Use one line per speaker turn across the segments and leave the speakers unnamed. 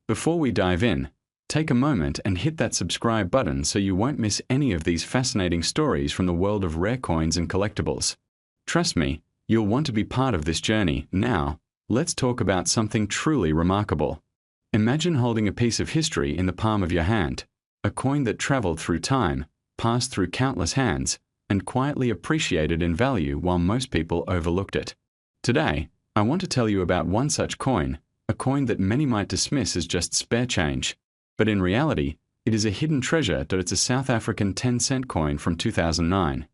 Before we dive in, take a moment and hit that subscribe button so you won't miss any of these fascinating stories from the world of rare coins and collectibles. Trust me, you'll want to be part of this journey. Now, let's talk about something truly remarkable. Imagine holding a piece of history in the palm of your hand, a coin that traveled through time, passed through countless hands, and quietly appreciated in value while most people overlooked it. Today, I want to tell you about one such coin, a coin that many might dismiss as just spare change. But in reality, it is a hidden treasure. It's a South African 10-cent coin from 2009.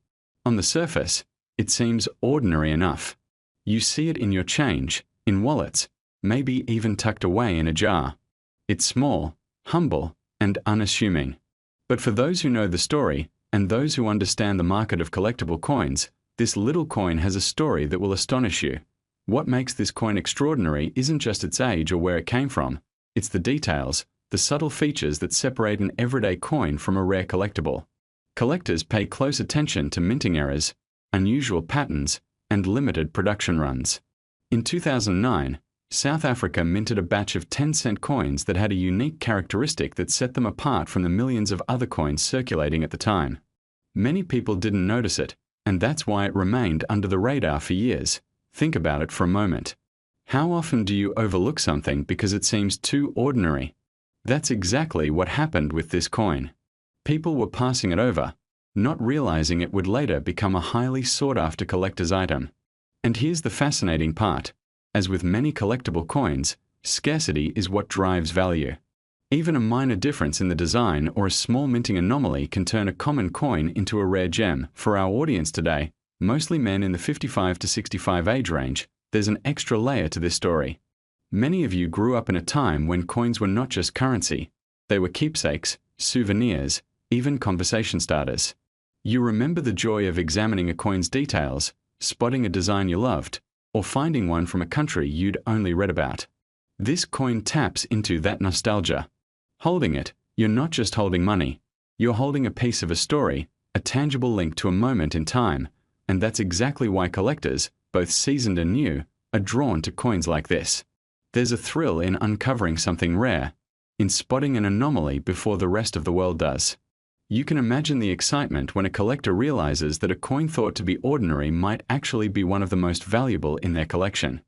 On the surface, it seems ordinary enough. You see it in your change, in wallets, maybe even tucked away in a jar. It's small, humble, and unassuming. But for those who know the story, and those who understand the market of collectible coins, this little coin has a story that will astonish you. What makes this coin extraordinary isn't just its age or where it came from. It's the details, the subtle features that separate an everyday coin from a rare collectible. Collectors pay close attention to minting errors, unusual patterns, and limited production runs. In 2009, South Africa minted a batch of 10-cent coins that had a unique characteristic that set them apart from the millions of other coins circulating at the time. Many people didn't notice it, and that's why it remained under the radar for years. Think about it for a moment. How often do you overlook something because it seems too ordinary? That's exactly what happened with this coin. People were passing it over, not realizing it would later become a highly sought-after collector's item. And here's the fascinating part. As with many collectible coins, scarcity is what drives value. Even a minor difference in the design or a small minting anomaly can turn a common coin into a rare gem. For our audience today, mostly men in the 55 to 65 age range, there's an extra layer to this story. Many of you grew up in a time when coins were not just currency. They were keepsakes, souvenirs, even conversation starters. You remember the joy of examining a coin's details, spotting a design you loved, or finding one from a country you'd only read about. This coin taps into that nostalgia. Holding it, you're not just holding money. You're holding a piece of a story, a tangible link to a moment in time, and that's exactly why collectors, both seasoned and new, are drawn to coins like this. There's a thrill in uncovering something rare, in spotting an anomaly before the rest of the world does. You can imagine the excitement when a collector realizes that a coin thought to be ordinary might actually be one of the most valuable in their collection.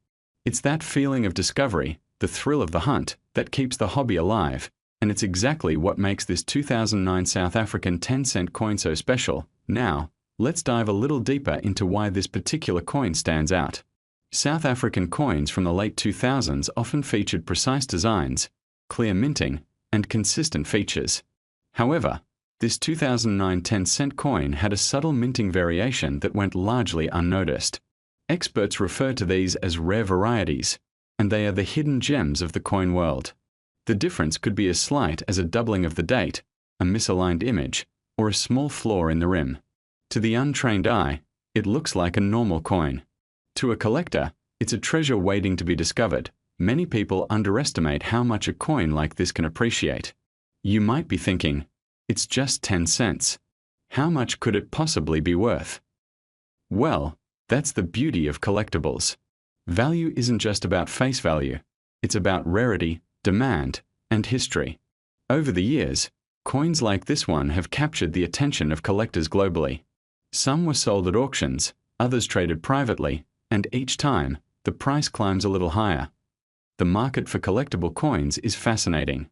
It's that feeling of discovery, the thrill of the hunt, that keeps the hobby alive, and it's exactly what makes this 2009 South African 10-cent coin so special. Now, let's dive a little deeper into why this particular coin stands out. South African coins from the late 2000s often featured precise designs, clear minting, and consistent features. However, this 2009 10-cent coin had a subtle minting variation that went largely unnoticed. Experts refer to these as rare varieties, and they are the hidden gems of the coin world. The difference could be as slight as a doubling of the date, a misaligned image, or a small flaw in the rim. To the untrained eye, it looks like a normal coin. To a collector, it's a treasure waiting to be discovered. Many people underestimate how much a coin like this can appreciate. You might be thinking, it's just 10 cents. How much could it possibly be worth? Well, that's the beauty of collectibles. Value isn't just about face value. It's about rarity, demand, and history. Over the years, coins like this one have captured the attention of collectors globally. Some were sold at auctions, others traded privately, and each time, the price climbs a little higher. The market for collectible coins is fascinating.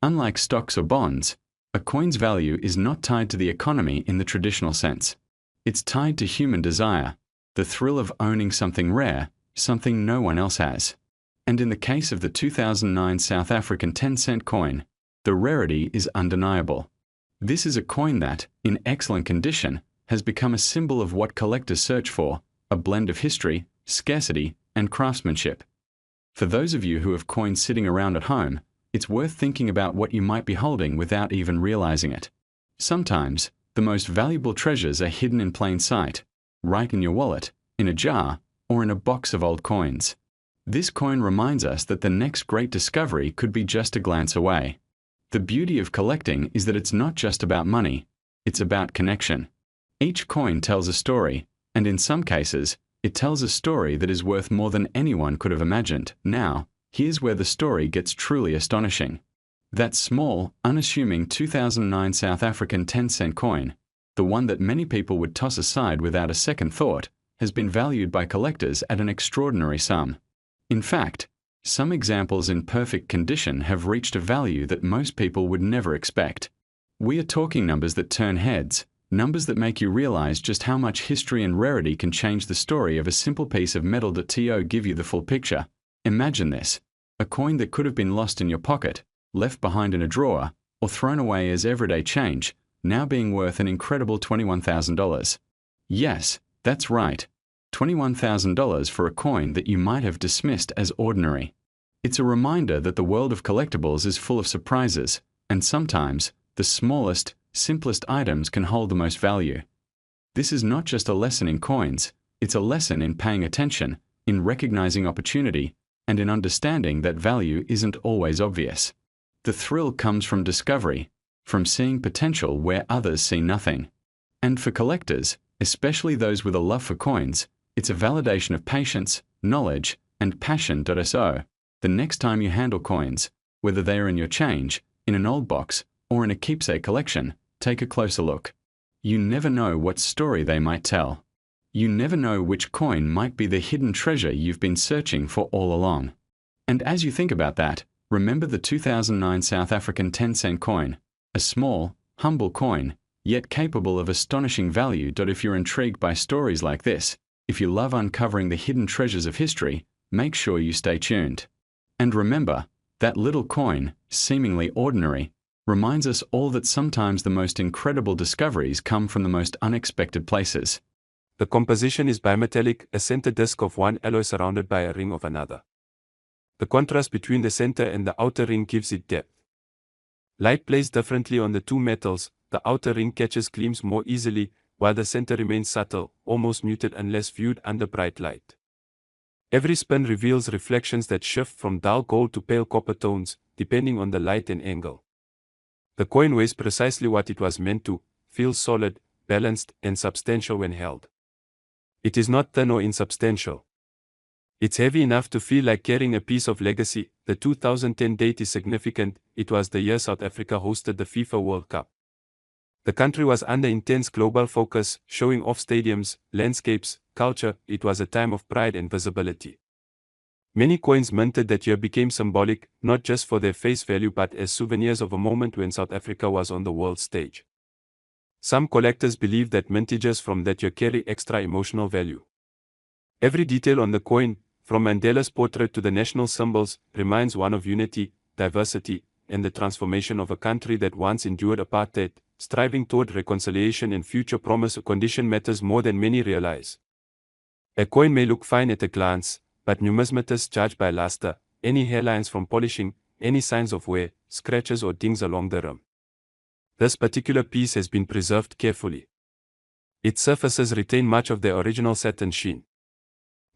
Unlike stocks or bonds, a coin's value is not tied to the economy in the traditional sense. It's tied to human desire, the thrill of owning something rare, something no one else has. And in the case of the 2009 South African 10-cent coin, the rarity is undeniable. This is a coin that, in excellent condition, has become a symbol of what collectors search for, a blend of history, scarcity, and craftsmanship. For those of you who have coins sitting around at home, it's worth thinking about what you might be holding without even realizing it. Sometimes, the most valuable treasures are hidden in plain sight, right in your wallet, in a jar, or in a box of old coins. This coin reminds us that the next great discovery could be just a glance away. The beauty of collecting is that it's not just about money, it's about connection. Each coin tells a story, and in some cases, it tells a story that is worth more than anyone could have imagined. Now, Here's where the story gets truly astonishing. That small, unassuming 2009 South African 10-cent coin, the one that many people would toss aside without a second thought, has been valued by collectors at an extraordinary sum. In fact, some examples in perfect condition have reached a value that most people would never expect. We are talking numbers that turn heads, numbers that make you realize just how much history and rarity can change the story of a simple piece of metal. To give you the full picture, imagine this: a coin that could have been lost in your pocket, left behind in a drawer, or thrown away as everyday change, now being worth an incredible $21,000. Yes, that's right, $21,000 for a coin that you might have dismissed as ordinary. It's a reminder that the world of collectibles is full of surprises, and sometimes the smallest, simplest items can hold the most value. This is not just a lesson in coins, it's a lesson in paying attention, in recognizing opportunity, and in understanding that value isn't always obvious. The thrill comes from discovery, from seeing potential where others see nothing. And for collectors, especially those with a love for coins, it's a validation of patience, knowledge, and passion. So, the next time you handle coins, whether they are in your change, in an old box, or in a keepsake collection, take a closer look. You never know what story they might tell. You never know which coin might be the hidden treasure you've been searching for all along. And as you think about that, remember the 2009 South African 10-cent coin, a small, humble coin, yet capable of astonishing value. If you're intrigued by stories like this, if you love uncovering the hidden treasures of history, make sure you stay tuned. And remember, that little coin, seemingly ordinary, reminds us all that sometimes the most incredible discoveries come from the most unexpected places.
The composition is bimetallic, a center disk of one alloy surrounded by a ring of another. The contrast between the center and the outer ring gives it depth. Light plays differently on the two metals, the outer ring catches gleams more easily, while the center remains subtle, almost muted unless viewed under bright light. Every spin reveals reflections that shift from dull gold to pale copper tones, depending on the light and angle. The coin weighs precisely what it was meant to, feels solid, balanced, and substantial when held. It is not thin or insubstantial. It's heavy enough to feel like carrying a piece of legacy. The 2010 date is significant. It was the year South Africa hosted the FIFA World Cup. The country was under intense global focus, showing off stadiums, landscapes, culture. It was a time of pride and visibility. Many coins minted that year became symbolic, not just for their face value but as souvenirs of a moment when South Africa was on the world stage. Some collectors believe that mintages from that year carry extra emotional value. Every detail on the coin, from Mandela's portrait to the national symbols, reminds one of unity, diversity, and the transformation of a country that once endured apartheid, striving toward reconciliation and future promise. A condition matters more than many realize. A coin may look fine at a glance, but numismatists judge by luster, any hairlines from polishing, any signs of wear, scratches or dings along the rim. This particular piece has been preserved carefully. Its surfaces retain much of their original satin sheen.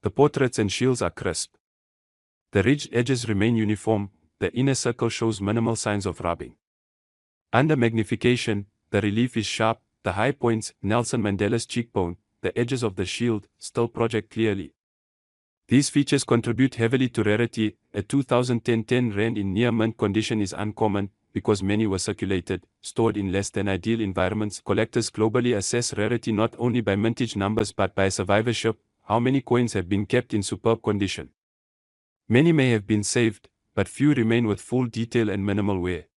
The portraits and shields are crisp. The ridged edges remain uniform, the inner circle shows minimal signs of rubbing. Under magnification, the relief is sharp, the high points, Nelson Mandela's cheekbone, the edges of the shield, still project clearly. These features contribute heavily to rarity. A 2010 10 rand in near mint condition is uncommon, because many were circulated, stored in less than ideal environments. Collectors globally assess rarity not only by mintage numbers but by survivorship. How many coins have been kept in superb condition? Many may have been saved, but few remain with full detail and minimal wear.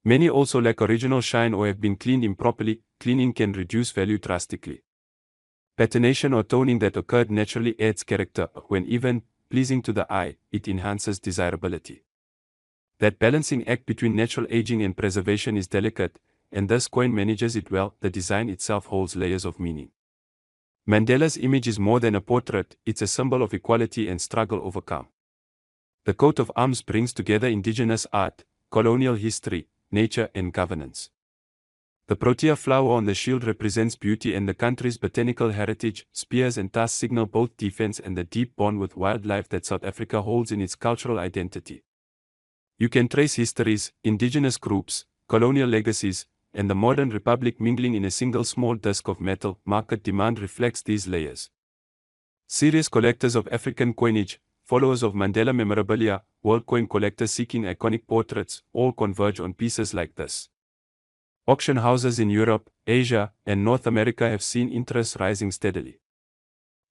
Many also lack original shine or have been cleaned improperly. Cleaning can reduce value drastically. Patination or toning that occurred naturally adds character. When even pleasing to the eye, it enhances desirability. That balancing act between natural aging and preservation is delicate, and this coin manages it well. The design itself holds layers of meaning. Mandela's image is more than a portrait, it's a symbol of equality and struggle overcome. The coat of arms brings together indigenous art, colonial history, nature and governance. The protea flower on the shield represents beauty and the country's botanical heritage. Spears and tusks signal both defense and the deep bond with wildlife that South Africa holds in its cultural identity. You can trace histories, indigenous groups, colonial legacies, and the modern republic mingling in a single small disc of metal. Market demand reflects these layers. Serious collectors of African coinage, followers of Mandela memorabilia, world coin collectors seeking iconic portraits, all converge on pieces like this. Auction houses in Europe, Asia, and North America have seen interest rising steadily.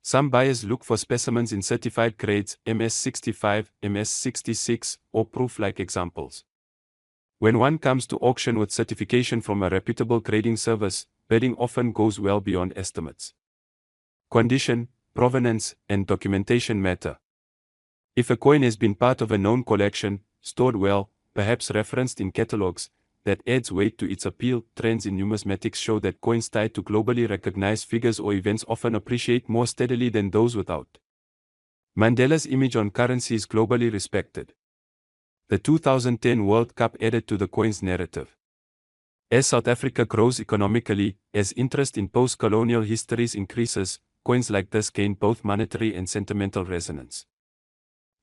Some buyers look for specimens in certified grades, MS65, MS66, or proof-like examples. When one comes to auction with certification from a reputable grading service, bidding often goes well beyond estimates. Condition, provenance, and documentation matter. If a coin has been part of a known collection, stored well, perhaps referenced in catalogs, that adds weight to its appeal. Trends in numismatics show that coins tied to globally recognized figures or events often appreciate more steadily than those without. Mandela's image on currency is globally respected. The 2010 World Cup added to the coin's narrative. As South Africa grows economically, as interest in post-colonial histories increases, coins like this gain both monetary and sentimental resonance.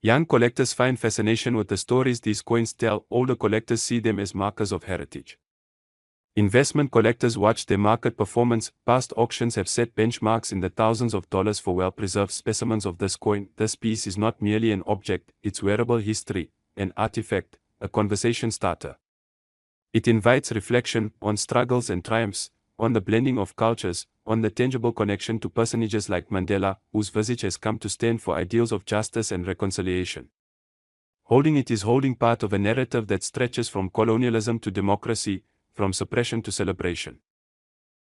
Young collectors find fascination with the stories these coins tell. Older collectors see them as markers of heritage. Investment collectors watch their market performance. Past auctions have set benchmarks in the thousands of dollars for well-preserved specimens of this coin. This piece is not merely an object, it's wearable history, an artifact, a conversation starter. It invites reflection on struggles and triumphs, on the blending of cultures, on the tangible connection to personages like Mandela, whose visage has come to stand for ideals of justice and reconciliation. Holding it is holding part of a narrative that stretches from colonialism to democracy, from suppression to celebration.